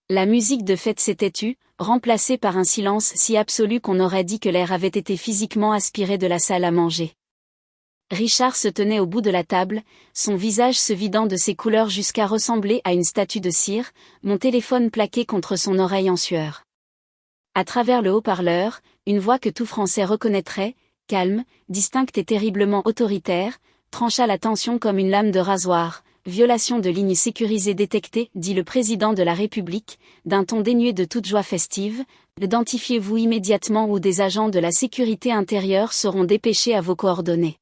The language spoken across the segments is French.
La musique de fête s'était tue, remplacée par un silence si absolu qu'on aurait dit que l'air avait été physiquement aspiré de la salle à manger. Richard se tenait au bout de la table, son visage se vidant de ses couleurs jusqu'à ressembler à une statue de cire, mon téléphone plaqué contre son oreille en sueur. À travers le haut-parleur, une voix que tout Français reconnaîtrait, calme, distincte et terriblement autoritaire, trancha la tension comme une lame de rasoir. Violation de lignes sécurisées détectée, dit le président de la République, d'un ton dénué de toute joie festive. Identifiez-vous immédiatement ou des agents de la sécurité intérieure seront dépêchés à vos coordonnées.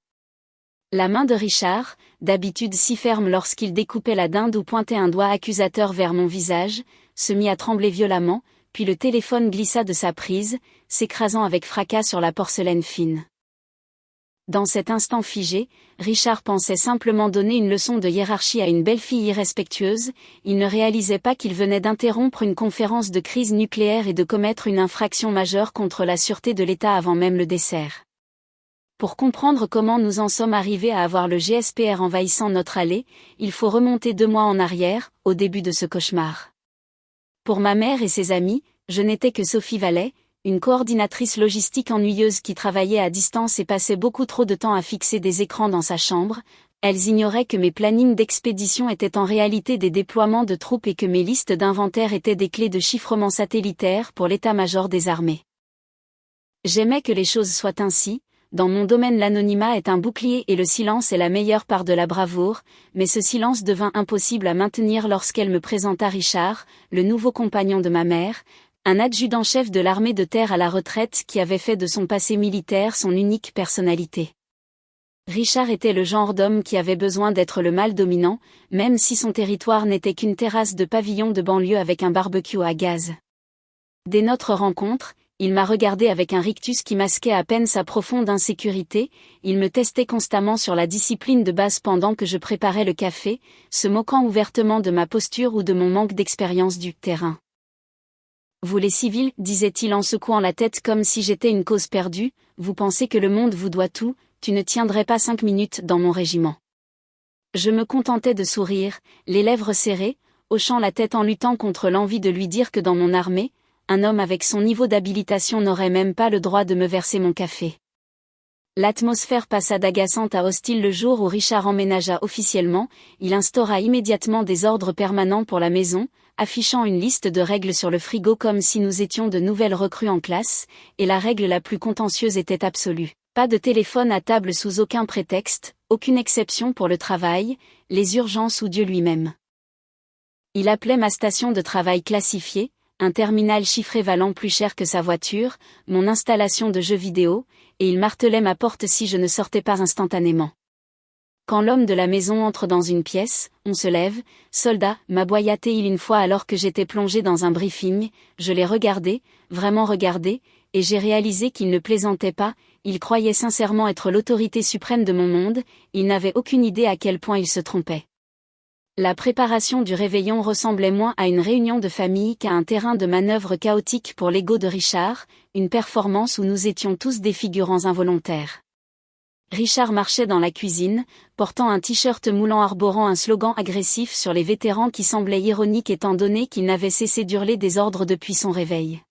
La main de Richard, d'habitude si ferme lorsqu'il découpait la dinde ou pointait un doigt accusateur vers mon visage, se mit à trembler violemment, puis le téléphone glissa de sa prise, s'écrasant avec fracas sur la porcelaine fine. Dans cet instant figé, Richard pensait simplement donner une leçon de hiérarchie à une belle fille irrespectueuse, il ne réalisait pas qu'il venait d'interrompre une conférence de crise nucléaire et de commettre une infraction majeure contre la sûreté de l'État avant même le dessert. Pour comprendre comment nous en sommes arrivés à avoir le GSPR envahissant notre allée, il faut remonter 2 mois en arrière, au début de ce cauchemar. Pour ma mère et ses amis, je n'étais que Sophie Vallet, une coordinatrice logistique ennuyeuse qui travaillait à distance et passait beaucoup trop de temps à fixer des écrans dans sa chambre. Elles ignoraient que mes plannings d'expédition étaient en réalité des déploiements de troupes et que mes listes d'inventaire étaient des clés de chiffrement satellitaire pour l'état-major des armées. J'aimais que les choses soient ainsi. Dans mon domaine, l'anonymat est un bouclier et le silence est la meilleure part de la bravoure, mais ce silence devint impossible à maintenir lorsqu'elle me présenta Richard, le nouveau compagnon de ma mère, un adjudant-chef de l'armée de terre à la retraite qui avait fait de son passé militaire son unique personnalité. Richard était le genre d'homme qui avait besoin d'être le mâle dominant, même si son territoire n'était qu'une terrasse de pavillon de banlieue avec un barbecue à gaz. Dès notre rencontre, il m'a regardé avec un rictus qui masquait à peine sa profonde insécurité, il me testait constamment sur la discipline de base pendant que je préparais le café, se moquant ouvertement de ma posture ou de mon manque d'expérience du terrain. Vous les civils, disait-il en secouant la tête comme si j'étais une cause perdue, vous pensez que le monde vous doit tout, tu ne tiendrais pas 5 minutes dans mon régiment. Je me contentais de sourire, les lèvres serrées, hochant la tête en luttant contre l'envie de lui dire que dans mon armée, un homme avec son niveau d'habilitation n'aurait même pas le droit de me verser mon café. L'atmosphère passa d'agaçante à hostile le jour où Richard emménagea officiellement, il instaura immédiatement des ordres permanents pour la maison, affichant une liste de règles sur le frigo comme si nous étions de nouvelles recrues en classe, et la règle la plus contentieuse était absolue. Pas de téléphone à table sous aucun prétexte, aucune exception pour le travail, les urgences ou Dieu lui-même. Il appelait ma station de travail classifiée, un terminal chiffré valant plus cher que sa voiture, mon installation de jeux vidéo, et il martelait ma porte si je ne sortais pas instantanément. Quand l'homme de la maison entre dans une pièce, on se lève, soldat, m'aboya-t-il une fois alors que j'étais plongé dans un briefing, je l'ai regardé, vraiment regardé, et j'ai réalisé qu'il ne plaisantait pas, il croyait sincèrement être l'autorité suprême de mon monde, il n'avait aucune idée à quel point il se trompait. La préparation du réveillon ressemblait moins à une réunion de famille qu'à un terrain de manœuvre chaotique pour l'ego de Richard, une performance où nous étions tous des figurants involontaires. Richard marchait dans la cuisine, portant un t-shirt moulant arborant un slogan agressif sur les vétérans qui semblait ironique étant donné qu'il n'avait cessé d'hurler des ordres depuis son réveil.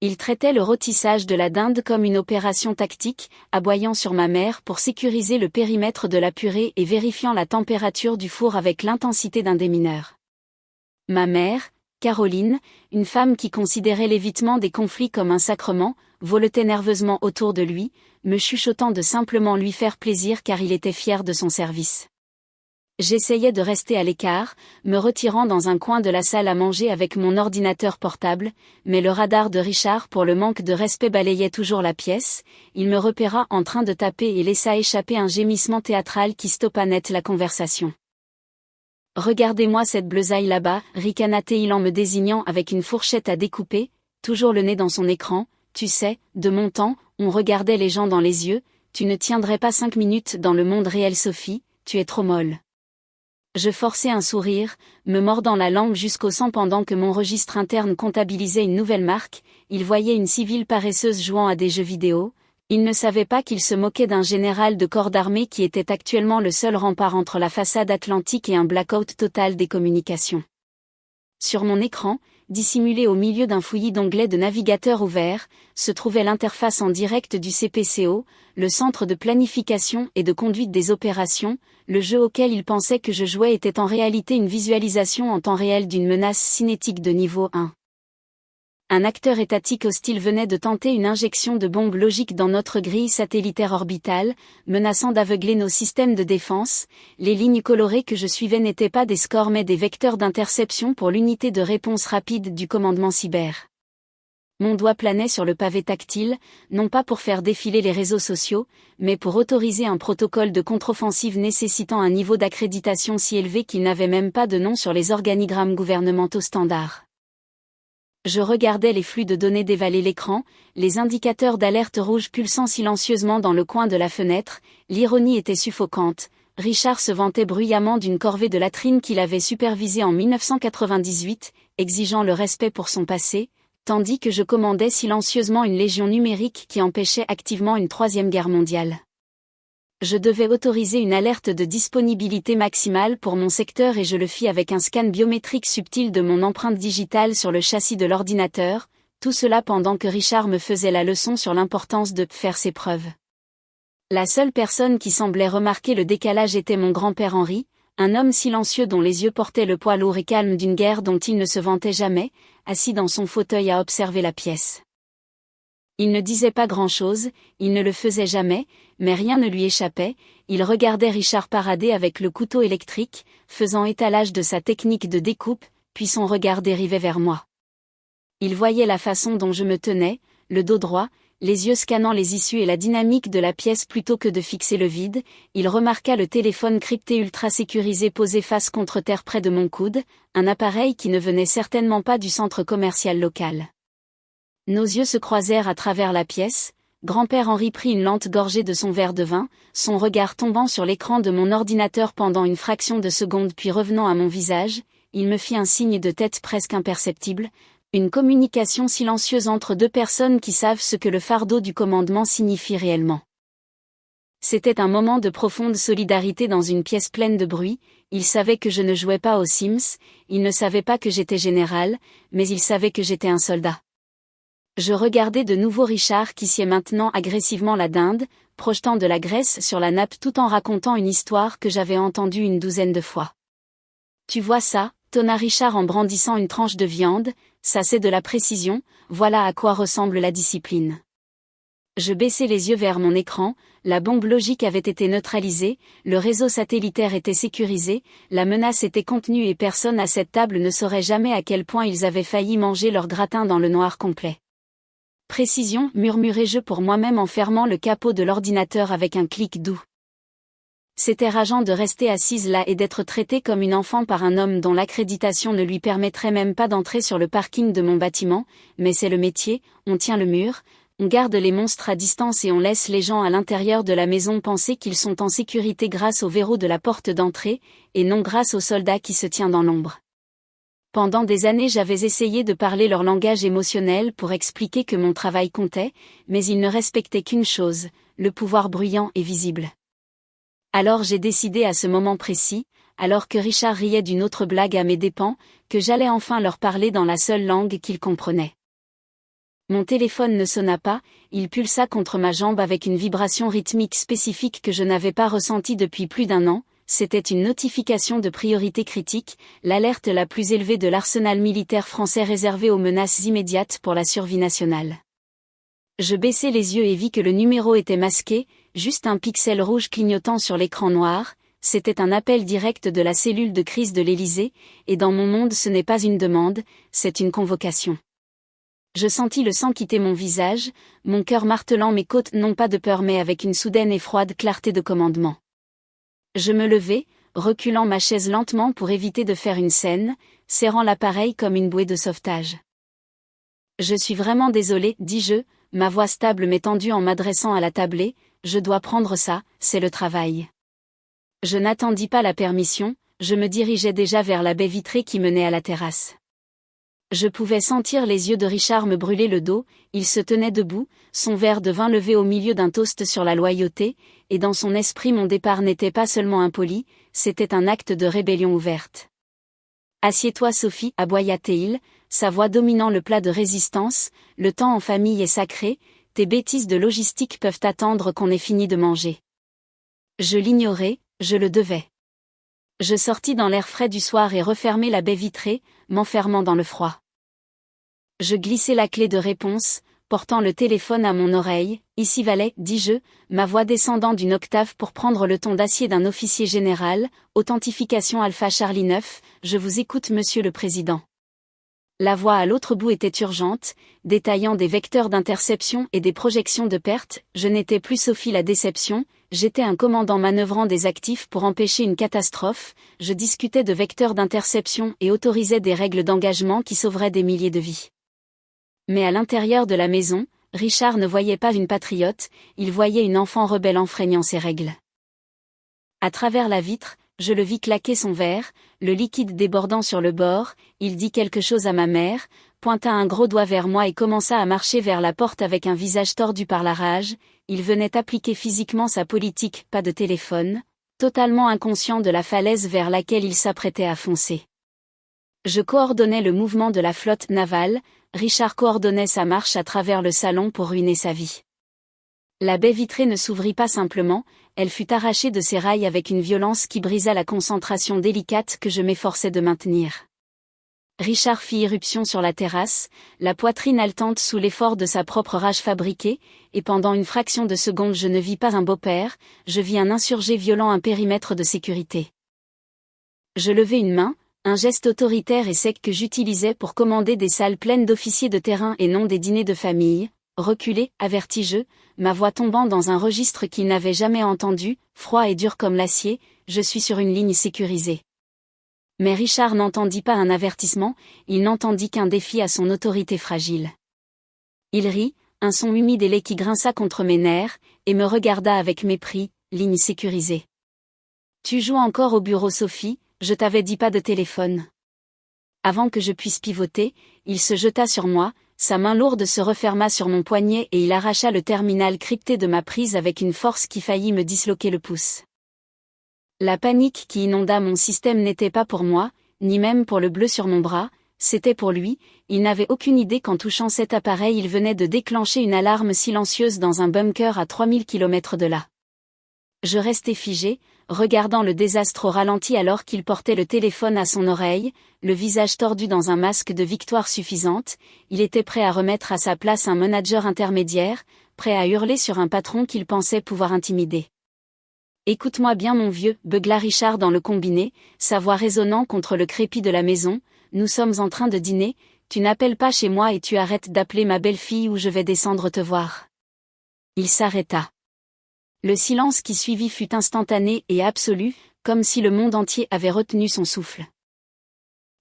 Il traitait le rôtissage de la dinde comme une opération tactique, aboyant sur ma mère pour sécuriser le périmètre de la purée et vérifiant la température du four avec l'intensité d'un démineur. Ma mère, Caroline, une femme qui considérait l'évitement des conflits comme un sacrement, voletait nerveusement autour de lui, me chuchotant de simplement lui faire plaisir car il était fier de son service. J'essayais de rester à l'écart, me retirant dans un coin de la salle à manger avec mon ordinateur portable, mais le radar de Richard pour le manque de respect balayait toujours la pièce, il me repéra en train de taper et laissa échapper un gémissement théâtral qui stoppa net la conversation. « Regardez-moi cette bleusaille là-bas, ricana-t-il en me désignant avec une fourchette à découper, toujours le nez dans son écran, tu sais, de mon temps, on regardait les gens dans les yeux, tu ne tiendrais pas 5 minutes dans le monde réel Sophie, tu es trop molle. » Je forçai un sourire, me mordant la langue jusqu'au sang pendant que mon registre interne comptabilisait une nouvelle marque, il voyait une civile paresseuse jouant à des jeux vidéo, il ne savait pas qu'il se moquait d'un général de corps d'armée qui était actuellement le seul rempart entre la façade atlantique et un blackout total des communications. Sur mon écran, dissimulé au milieu d'un fouillis d'onglets de navigateur ouvert, se trouvait l'interface en direct du CPCO, le centre de planification et de conduite des opérations. Le jeu auquel il pensait que je jouais était en réalité une visualisation en temps réel d'une menace cinétique de niveau 1. Un acteur étatique hostile venait de tenter une injection de bombes logiques dans notre grille satellitaire orbitale, menaçant d'aveugler nos systèmes de défense. Les lignes colorées que je suivais n'étaient pas des scores mais des vecteurs d'interception pour l'unité de réponse rapide du commandement cyber. Mon doigt planait sur le pavé tactile, non pas pour faire défiler les réseaux sociaux, mais pour autoriser un protocole de contre-offensive nécessitant un niveau d'accréditation si élevé qu'il n'avait même pas de nom sur les organigrammes gouvernementaux standards. Je regardais les flux de données dévaler l'écran, les indicateurs d'alerte rouge pulsant silencieusement dans le coin de la fenêtre. L'ironie était suffocante. Richard se vantait bruyamment d'une corvée de latrines qu'il avait supervisée en 1998, exigeant le respect pour son passé, tandis que je commandais silencieusement une légion numérique qui empêchait activement une troisième guerre mondiale. Je devais autoriser une alerte de disponibilité maximale pour mon secteur et je le fis avec un scan biométrique subtil de mon empreinte digitale sur le châssis de l'ordinateur, tout cela pendant que Richard me faisait la leçon sur l'importance de faire ses preuves. La seule personne qui semblait remarquer le décalage était mon grand-père Henri, un homme silencieux dont les yeux portaient le poids lourd et calme d'une guerre dont il ne se vantait jamais, assis dans son fauteuil à observer la pièce. Il ne disait pas grand-chose, il ne le faisait jamais, mais rien ne lui échappait. Il regardait Richard parader avec le couteau électrique, faisant étalage de sa technique de découpe, puis son regard dérivait vers moi. Il voyait la façon dont je me tenais, le dos droit, les yeux scannant les issues et la dynamique de la pièce plutôt que de fixer le vide. Il remarqua le téléphone crypté ultra sécurisé posé face contre terre près de mon coude, un appareil qui ne venait certainement pas du centre commercial local. Nos yeux se croisèrent à travers la pièce. Grand-père Henri prit une lente gorgée de son verre de vin, son regard tombant sur l'écran de mon ordinateur pendant une fraction de seconde puis revenant à mon visage, il me fit un signe de tête presque imperceptible, une communication silencieuse entre deux personnes qui savent ce que le fardeau du commandement signifie réellement. C'était un moment de profonde solidarité dans une pièce pleine de bruit. Il savait que je ne jouais pas aux Sims, il ne savait pas que j'étais général, mais il savait que j'étais un soldat. Je regardais de nouveau Richard qui sciait maintenant agressivement la dinde, projetant de la graisse sur la nappe tout en racontant une histoire que j'avais entendue une douzaine de fois. « Tu vois ça ?» tonna Richard en brandissant une tranche de viande, « ça c'est de la précision, voilà à quoi ressemble la discipline. » Je baissai les yeux vers mon écran, la bombe logique avait été neutralisée, le réseau satellitaire était sécurisé, la menace était contenue et personne à cette table ne saurait jamais à quel point ils avaient failli manger leur gratin dans le noir complet. Précision, murmurai-je pour moi-même en fermant le capot de l'ordinateur avec un clic doux. C'était rageant de rester assise là et d'être traitée comme une enfant par un homme dont l'accréditation ne lui permettrait même pas d'entrer sur le parking de mon bâtiment, mais c'est le métier, on tient le mur, on garde les monstres à distance et on laisse les gens à l'intérieur de la maison penser qu'ils sont en sécurité grâce au verrou de la porte d'entrée, et non grâce au soldat qui se tient dans l'ombre. Pendant des années j'avais essayé de parler leur langage émotionnel pour expliquer que mon travail comptait, mais ils ne respectaient qu'une chose, le pouvoir bruyant et visible. Alors j'ai décidé à ce moment précis, alors que Richard riait d'une autre blague à mes dépens, que j'allais enfin leur parler dans la seule langue qu'ils comprenaient. Mon téléphone ne sonna pas, il pulsa contre ma jambe avec une vibration rythmique spécifique que je n'avais pas ressentie depuis plus d'un an. C'était une notification de priorité critique, l'alerte la plus élevée de l'arsenal militaire français réservée aux menaces immédiates pour la survie nationale. Je baissai les yeux et vis que le numéro était masqué, juste un pixel rouge clignotant sur l'écran noir. C'était un appel direct de la cellule de crise de l'Élysée, et dans mon monde ce n'est pas une demande, c'est une convocation. Je sentis le sang quitter mon visage, mon cœur martelant mes côtes non pas de peur mais avec une soudaine et froide clarté de commandement. Je me levai, reculant ma chaise lentement pour éviter de faire une scène, serrant l'appareil comme une bouée de sauvetage. « Je suis vraiment désolé, dis-je, ma voix stable m'étendue en m'adressant à la tablée, je dois prendre ça, c'est le travail. » Je n'attendis pas la permission, je me dirigeais déjà vers la baie vitrée qui menait à la terrasse. Je pouvais sentir les yeux de Richard me brûler le dos, il se tenait debout, son verre de vin levé au milieu d'un toast sur la loyauté, et dans son esprit mon départ n'était pas seulement impoli, c'était un acte de rébellion ouverte. Assieds-toi Sophie, aboya Théil, sa voix dominant le plat de résistance, le temps en famille est sacré, tes bêtises de logistique peuvent attendre qu'on ait fini de manger. Je l'ignorais, je le devais. Je sortis dans l'air frais du soir et refermai la baie vitrée, m'enfermant dans le froid. Je glissai la clé de réponse, portant le téléphone à mon oreille. Ici Valet, dis-je, ma voix descendant d'une octave pour prendre le ton d'acier d'un officier général. Authentification Alpha Charlie 9, je vous écoute Monsieur le Président. La voix à l'autre bout était urgente, détaillant des vecteurs d'interception et des projections de perte. Je n'étais plus Sophie la déception, j'étais un commandant manœuvrant des actifs pour empêcher une catastrophe. Je discutais de vecteurs d'interception et autorisais des règles d'engagement qui sauveraient des milliers de vies. Mais à l'intérieur de la maison, Richard ne voyait pas une patriote, il voyait une enfant rebelle enfreignant ses règles. À travers la vitre, je le vis claquer son verre, le liquide débordant sur le bord. Il dit quelque chose à ma mère, pointa un gros doigt vers moi et commença à marcher vers la porte avec un visage tordu par la rage. Il venait appliquer physiquement sa politique, pas de téléphone, totalement inconscient de la falaise vers laquelle il s'apprêtait à foncer. Je coordonnais le mouvement de la flotte navale, Richard coordonnait sa marche à travers le salon pour ruiner sa vie. La baie vitrée ne s'ouvrit pas simplement, elle fut arrachée de ses rails avec une violence qui brisa la concentration délicate que je m'efforçais de maintenir. Richard fit irruption sur la terrasse, la poitrine haletante sous l'effort de sa propre rage fabriquée, et pendant une fraction de seconde je ne vis pas un beau-père, je vis un insurgé violant un périmètre de sécurité. Je levai une main, un geste autoritaire et sec que j'utilisais pour commander des salles pleines d'officiers de terrain et non des dîners de famille. Reculé, avertis-je, ma voix tombant dans un registre qu'il n'avait jamais entendu, froid et dur comme l'acier, je suis sur une ligne sécurisée. Mais Richard n'entendit pas un avertissement, il n'entendit qu'un défi à son autorité fragile. Il rit, un son humide et laid qui grinça contre mes nerfs, et me regarda avec mépris, ligne sécurisée. Tu joues encore au bureau Sophie, je t'avais dit pas de téléphone. Avant que je puisse pivoter, il se jeta sur moi, sa main lourde se referma sur mon poignet et il arracha le terminal crypté de ma prise avec une force qui faillit me disloquer le pouce. La panique qui inonda mon système n'était pas pour moi, ni même pour le bleu sur mon bras, c'était pour lui. Il n'avait aucune idée qu'en touchant cet appareil il venait de déclencher une alarme silencieuse dans un bunker à 3000 km de là. Je restai figé, regardant le désastre au ralenti alors qu'il portait le téléphone à son oreille, le visage tordu dans un masque de victoire suffisante. Il était prêt à remettre à sa place un manager intermédiaire, prêt à hurler sur un patron qu'il pensait pouvoir intimider. « Écoute-moi bien mon vieux » beugla Richard dans le combiné, sa voix résonnant contre le crépi de la maison, « nous sommes en train de dîner, tu n'appelles pas chez moi et tu arrêtes d'appeler ma belle-fille ou je vais descendre te voir. » Il s'arrêta. Le silence qui suivit fut instantané et absolu, comme si le monde entier avait retenu son souffle.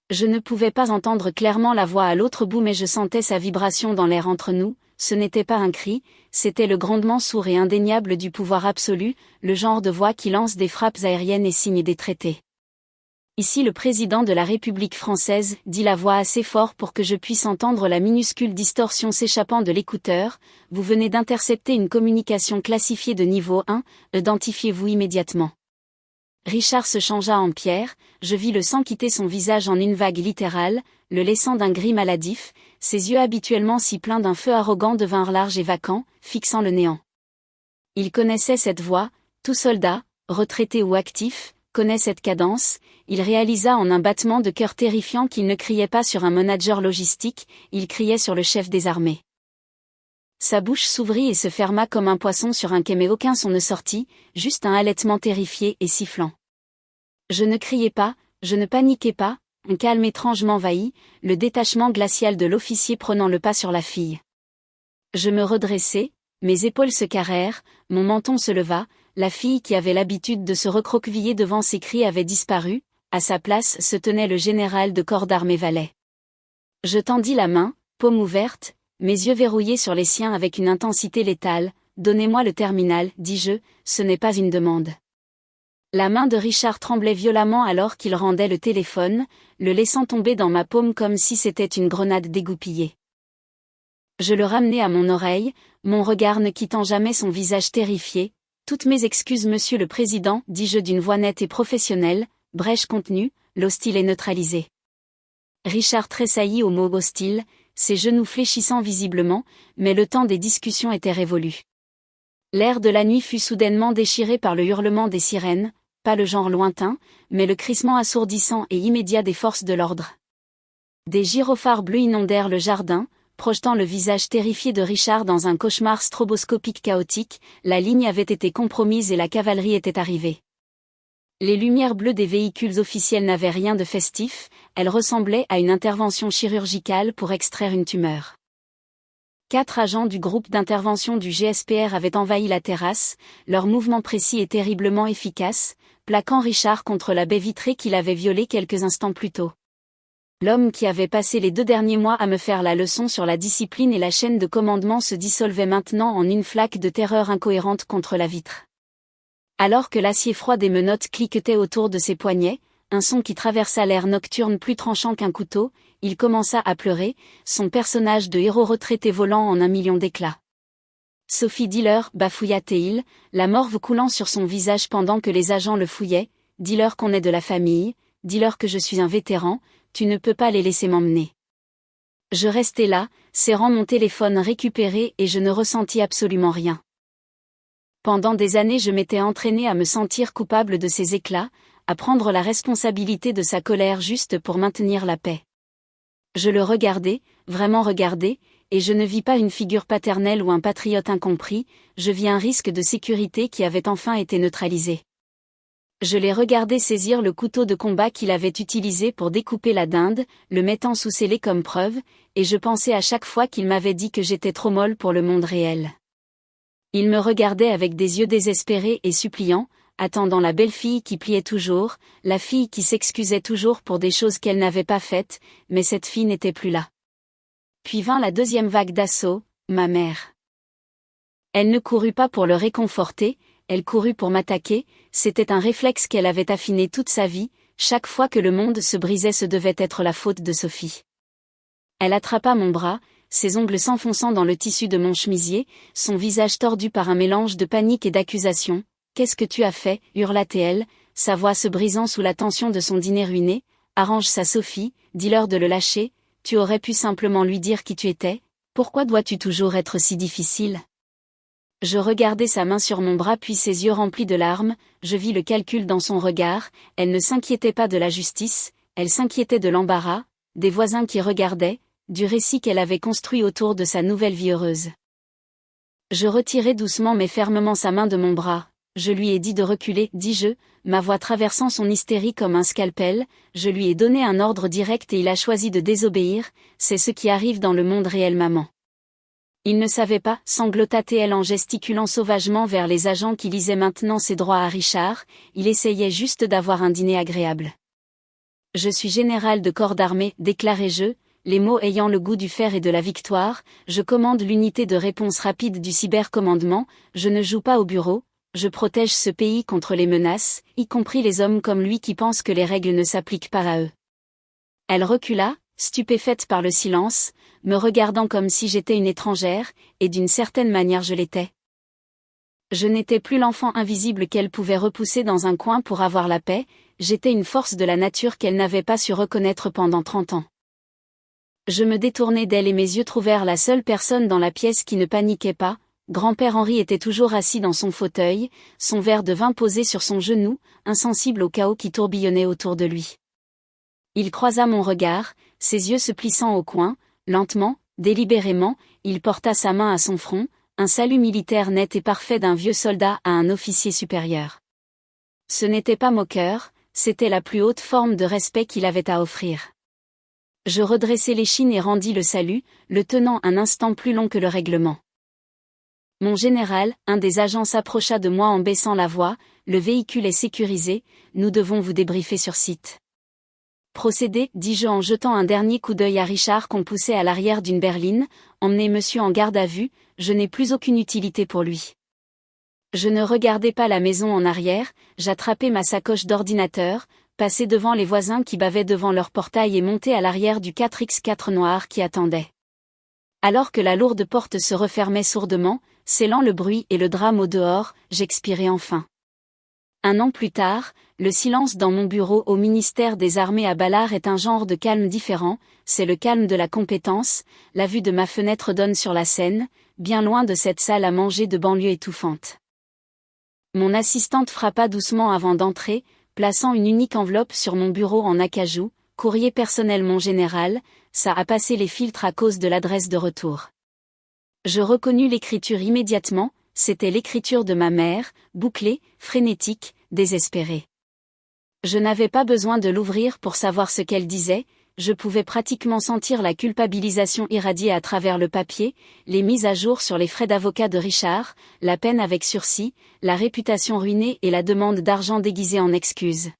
Je ne pouvais pas entendre clairement la voix à l'autre bout mais je sentais sa vibration dans l'air entre nous, ce n'était pas un cri, c'était le grondement sourd et indéniable du pouvoir absolu, le genre de voix qui lance des frappes aériennes et signe des traités. Ici le président de la République française, dit la voix assez fort pour que je puisse entendre la minuscule distorsion s'échappant de l'écouteur, vous venez d'intercepter une communication classifiée de niveau 1, identifiez-vous immédiatement. Richard se changea en pierre, je vis le sang quitter son visage en une vague littérale, le laissant d'un gris maladif, ses yeux habituellement si pleins d'un feu arrogant devinrent larges et vacants, fixant le néant. Il connaissait cette voix, tout soldat, retraité ou actif, connaît cette cadence, il réalisa en un battement de cœur terrifiant qu'il ne criait pas sur un manager logistique, il criait sur le chef des armées. Sa bouche s'ouvrit et se ferma comme un poisson sur un quai mais aucun son ne sortit, juste un halètement terrifié et sifflant. Je ne criais pas, je ne paniquais pas, un calme étrange m'envahit, le détachement glacial de l'officier prenant le pas sur la fille. Je me redressai, mes épaules se carrèrent, mon menton se leva, la fille qui avait l'habitude de se recroqueviller devant ses cris avait disparu, à sa place se tenait le général de corps d'armée Valet. Je tendis la main, paume ouverte, mes yeux verrouillés sur les siens avec une intensité létale, « Donnez-moi le terminal, dis-je, ce n'est pas une demande. » La main de Richard tremblait violemment alors qu'il rendait le téléphone, le laissant tomber dans ma paume comme si c'était une grenade dégoupillée. Je le ramenai à mon oreille, mon regard ne quittant jamais son visage terrifié. « Toutes mes excuses monsieur le président, dis-je d'une voix nette et professionnelle, brèche contenue, l'hostile est neutralisé. Richard tressaillit au mot hostile, ses genoux fléchissant visiblement, mais le temps des discussions était révolu. L'air de la nuit fut soudainement déchiré par le hurlement des sirènes, pas le genre lointain, mais le crissement assourdissant et immédiat des forces de l'ordre. Des gyrophares bleus inondèrent le jardin, projetant le visage terrifié de Richard dans un cauchemar stroboscopique chaotique. La ligne avait été compromise et la cavalerie était arrivée. Les lumières bleues des véhicules officiels n'avaient rien de festif, elles ressemblaient à une intervention chirurgicale pour extraire une tumeur. 4 agents du groupe d'intervention du GSPR avaient envahi la terrasse, leur mouvement précis et terriblement efficace, plaquant Richard contre la baie vitrée qu'il avait violée quelques instants plus tôt. L'homme qui avait passé les 2 derniers mois à me faire la leçon sur la discipline et la chaîne de commandement se dissolvait maintenant en une flaque de terreur incohérente contre la vitre. Alors que l'acier froid des menottes cliquetait autour de ses poignets, un son qui traversa l'air nocturne plus tranchant qu'un couteau, il commença à pleurer, son personnage de héros retraité volant en un million d'éclats. Sophie Diller, bafouilla-t-il, la morve coulant sur son visage pendant que les agents le fouillaient. Dis-leur qu'on est de la famille, dis-leur que je suis un vétéran, tu ne peux pas les laisser m'emmener. Je restai là, serrant mon téléphone récupéré et je ne ressentis absolument rien. Pendant des années je m'étais entraîné à me sentir coupable de ses éclats, à prendre la responsabilité de sa colère juste pour maintenir la paix. Je le regardais, vraiment regardais, et je ne vis pas une figure paternelle ou un patriote incompris, je vis un risque de sécurité qui avait enfin été neutralisé. Je l'ai regardé saisir le couteau de combat qu'il avait utilisé pour découper la dinde, le mettant sous scellé comme preuve, et je pensais à chaque fois qu'il m'avait dit que j'étais trop molle pour le monde réel. Il me regardait avec des yeux désespérés et suppliants, attendant la belle fille qui pliait toujours, la fille qui s'excusait toujours pour des choses qu'elle n'avait pas faites, mais cette fille n'était plus là. Puis vint la 2e vague d'assaut, ma mère. Elle ne courut pas pour le réconforter, elle courut pour m'attaquer, c'était un réflexe qu'elle avait affiné toute sa vie, chaque fois que le monde se brisait ce devait être la faute de Sophie. Elle attrapa mon bras, ses ongles s'enfonçant dans le tissu de mon chemisier, son visage tordu par un mélange de panique et d'accusation. « Qu'est-ce que tu as fait » hurla-t-elle, sa voix se brisant sous la tension de son dîner ruiné. « Arrange ça Sophie, dis-leur de le lâcher, tu aurais pu simplement lui dire qui tu étais, pourquoi dois-tu toujours être si difficile ?» Je regardai sa main sur mon bras puis ses yeux remplis de larmes, je vis le calcul dans son regard, elle ne s'inquiétait pas de la justice, elle s'inquiétait de l'embarras, des voisins qui regardaient, du récit qu'elle avait construit autour de sa nouvelle vie heureuse. Je retirai doucement mais fermement sa main de mon bras, je lui ai dit de reculer, dis-je, ma voix traversant son hystérie comme un scalpel, je lui ai donné un ordre direct et il a choisi de désobéir, c'est ce qui arrive dans le monde réel maman. Il ne savait pas, sanglota-t-elle en gesticulant sauvagement vers les agents qui lisaient maintenant ses droits à Richard, il essayait juste d'avoir un dîner agréable. Je suis général de corps d'armée, déclarai-je, les mots ayant le goût du fer et de la victoire, je commande l'unité de réponse rapide du cybercommandement, je ne joue pas au bureau, je protège ce pays contre les menaces, y compris les hommes comme lui qui pensent que les règles ne s'appliquent pas à eux. Elle recula, stupéfaite par le silence, me regardant comme si j'étais une étrangère, et d'une certaine manière je l'étais. Je n'étais plus l'enfant invisible qu'elle pouvait repousser dans un coin pour avoir la paix, j'étais une force de la nature qu'elle n'avait pas su reconnaître pendant 30 ans. Je me détournai d'elle et mes yeux trouvèrent la seule personne dans la pièce qui ne paniquait pas. Grand-père Henri était toujours assis dans son fauteuil, son verre de vin posé sur son genou, insensible au chaos qui tourbillonnait autour de lui. Il croisa mon regard, ses yeux se plissant au coin, lentement, délibérément, il porta sa main à son front, un salut militaire net et parfait d'un vieux soldat à un officier supérieur. Ce n'était pas moqueur, c'était la plus haute forme de respect qu'il avait à offrir. Je redressai l'échine et rendis le salut, le tenant un instant plus long que le règlement. Mon général, un des agents s'approcha de moi en baissant la voix, le véhicule est sécurisé, nous devons vous débriefer sur site. Procédez, dis-je en jetant un dernier coup d'œil à Richard qu'on poussait à l'arrière d'une berline, emmenez monsieur en garde à vue, je n'ai plus aucune utilité pour lui. Je ne regardais pas la maison en arrière, j'attrapais ma sacoche d'ordinateur, passai devant les voisins qui bavaient devant leur portail et montai à l'arrière du 4x4 noir qui attendait. Alors que la lourde porte se refermait sourdement, scellant le bruit et le drame au dehors, j'expirai enfin. Un an plus tard, le silence dans mon bureau au ministère des Armées à Ballard est un genre de calme différent, c'est le calme de la compétence. La vue de ma fenêtre donne sur la Seine, bien loin de cette salle à manger de banlieue étouffante. Mon assistante frappa doucement avant d'entrer, plaçant une unique enveloppe sur mon bureau en acajou, courrier personnel mon général, ça a passé les filtres à cause de l'adresse de retour. Je reconnus l'écriture immédiatement, c'était l'écriture de ma mère, bouclée, frénétique, désespérée. Je n'avais pas besoin de l'ouvrir pour savoir ce qu'elle disait, je pouvais pratiquement sentir la culpabilisation irradier à travers le papier, les mises à jour sur les frais d'avocat de Richard, la peine avec sursis, la réputation ruinée et la demande d'argent déguisée en excuse.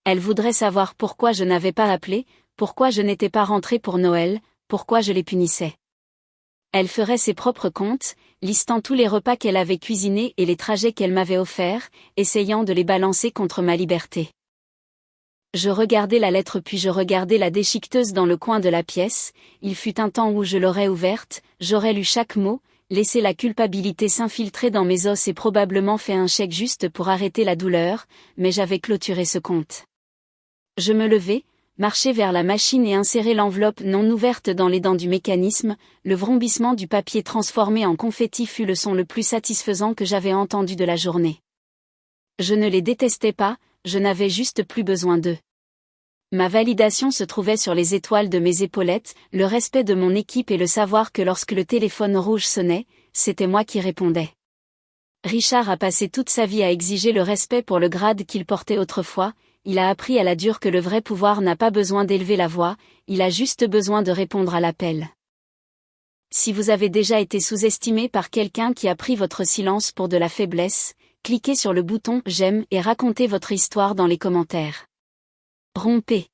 Elle voudrait savoir pourquoi je n'avais pas appelé, pourquoi je n'étais pas rentrée pour Noël, pourquoi je les punissais. Elle ferait ses propres comptes, listant tous les repas qu'elle avait cuisinés et les trajets qu'elle m'avait offerts, essayant de les balancer contre ma liberté. Je regardais la lettre puis je regardais la déchiqueteuse dans le coin de la pièce, il fut un temps où je l'aurais ouverte, j'aurais lu chaque mot, laissé la culpabilité s'infiltrer dans mes os et probablement fait un chèque juste pour arrêter la douleur, mais j'avais clôturé ce compte. Je me levai, marchai vers la machine et insérai l'enveloppe non ouverte dans les dents du mécanisme, le vrombissement du papier transformé en confetti fut le son le plus satisfaisant que j'avais entendu de la journée. Je ne les détestais pas, je n'avais juste plus besoin d'eux. Ma validation se trouvait sur les étoiles de mes épaulettes, le respect de mon équipe et le savoir que lorsque le téléphone rouge sonnait, c'était moi qui répondais. Richard a passé toute sa vie à exiger le respect pour le grade qu'il portait autrefois, il a appris à la dure que le vrai pouvoir n'a pas besoin d'élever la voix, il a juste besoin de répondre à l'appel. Si vous avez déjà été sous-estimé par quelqu'un qui a pris votre silence pour de la faiblesse, cliquez sur le bouton « J'aime » et racontez votre histoire dans les commentaires. Rompez.